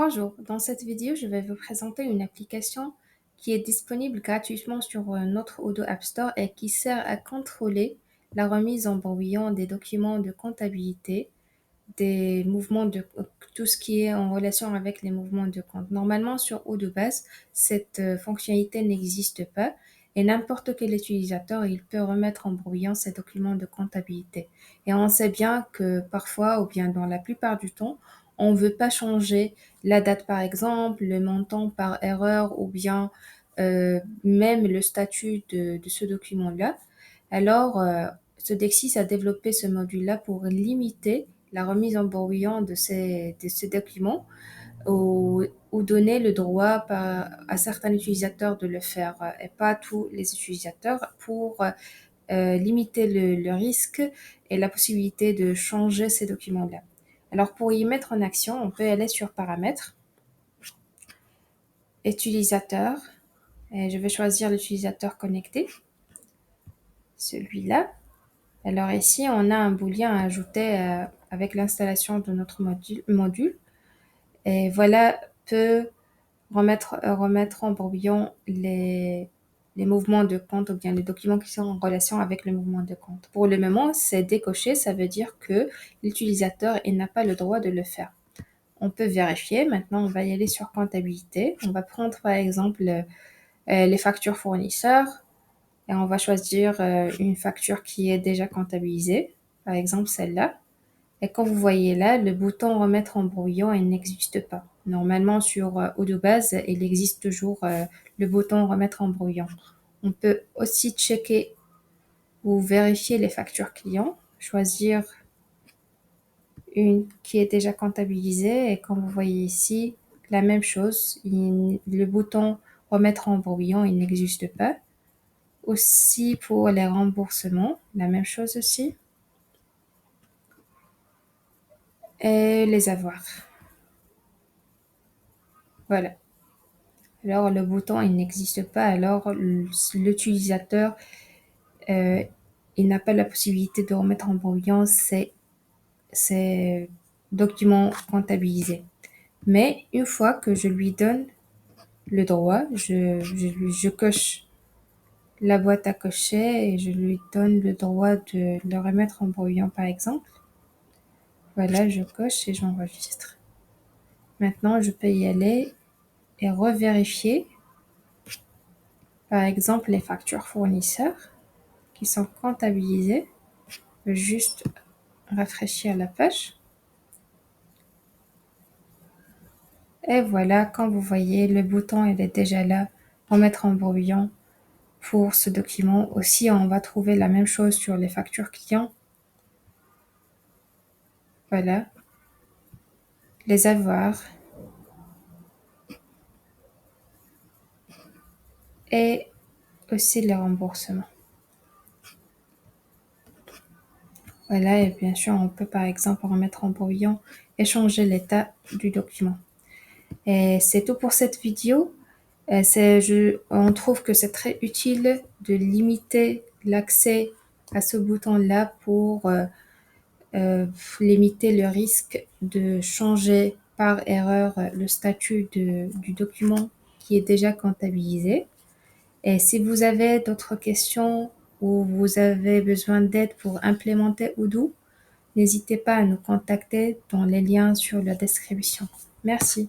Bonjour, dans cette vidéo, je vais vous présenter une application qui est disponible gratuitement sur notre Odoo App Store et qui sert à contrôler la remise en brouillon des documents de comptabilité, des mouvements de tout ce qui est en relation avec les mouvements de compte. Normalement, sur Odoo Base, cette fonctionnalité n'existe pas et n'importe quel utilisateur, il peut remettre en brouillon ces documents de comptabilité. Et on sait bien que parfois, ou bien dans la plupart du temps, on ne veut pas changer la date par exemple, le montant par erreur ou bien même le statut de ce document-là. Alors, Sodexis a développé ce module-là pour limiter la remise en brouillon de ces documents ou donner le droit à certains utilisateurs de le faire et pas tous les utilisateurs pour limiter le risque et la possibilité de changer ces documents-là. Alors, pour y mettre en action, on peut aller sur Paramètres, Utilisateur, et je vais choisir l'utilisateur connecté, celui-là. Alors ici, on a un booléen à ajouter avec l'installation de notre module. Et voilà, peut remettre en brouillon les mouvements de compte ou bien les documents qui sont en relation avec le mouvement de compte. Pour le moment, c'est décoché, ça veut dire que l'utilisateur n'a pas le droit de le faire. On peut vérifier. Maintenant, on va y aller sur comptabilité. On va prendre par exemple les factures fournisseurs et on va choisir une facture qui est déjà comptabilisée, par exemple celle-là. Et comme vous voyez là, le bouton remettre en brouillon, il n'existe pas. Normalement, sur Odoo Base, il existe toujours le bouton remettre en brouillon. On peut aussi checker ou vérifier les factures clients, choisir une qui est déjà comptabilisée et comme vous voyez ici, la même chose, le bouton remettre en brouillon, il n'existe pas. Aussi pour les remboursements, la même chose aussi. Et les avoirs. Voilà. Alors le bouton, il n'existe pas, alors l'utilisateur, euh, il n'a pas la possibilité de remettre en brouillon ces documents comptabilisés. Mais une fois que je lui donne le droit, je coche la boîte à cocher et je lui donne le droit de le remettre en brouillon par exemple. Voilà, je coche et j'enregistre. Maintenant, je peux y aller et revérifier, par exemple, les factures fournisseurs qui sont comptabilisées. Je vais juste rafraîchir la page. Et voilà, comme vous voyez, le bouton il est déjà là, remettre en brouillon pour ce document. Aussi, on va trouver la même chose sur les factures clients. Voilà, les avoirs et aussi les remboursements. Voilà, et bien sûr, on peut par exemple remettre en brouillon et changer l'état du document. Et c'est tout pour cette vidéo. On trouve que c'est très utile de limiter l'accès à ce bouton-là pour limiter le risque de changer par erreur le statut du document qui est déjà comptabilisé. Et si vous avez d'autres questions ou vous avez besoin d'aide pour implémenter Odoo, n'hésitez pas à nous contacter dans les liens sur la description. Merci.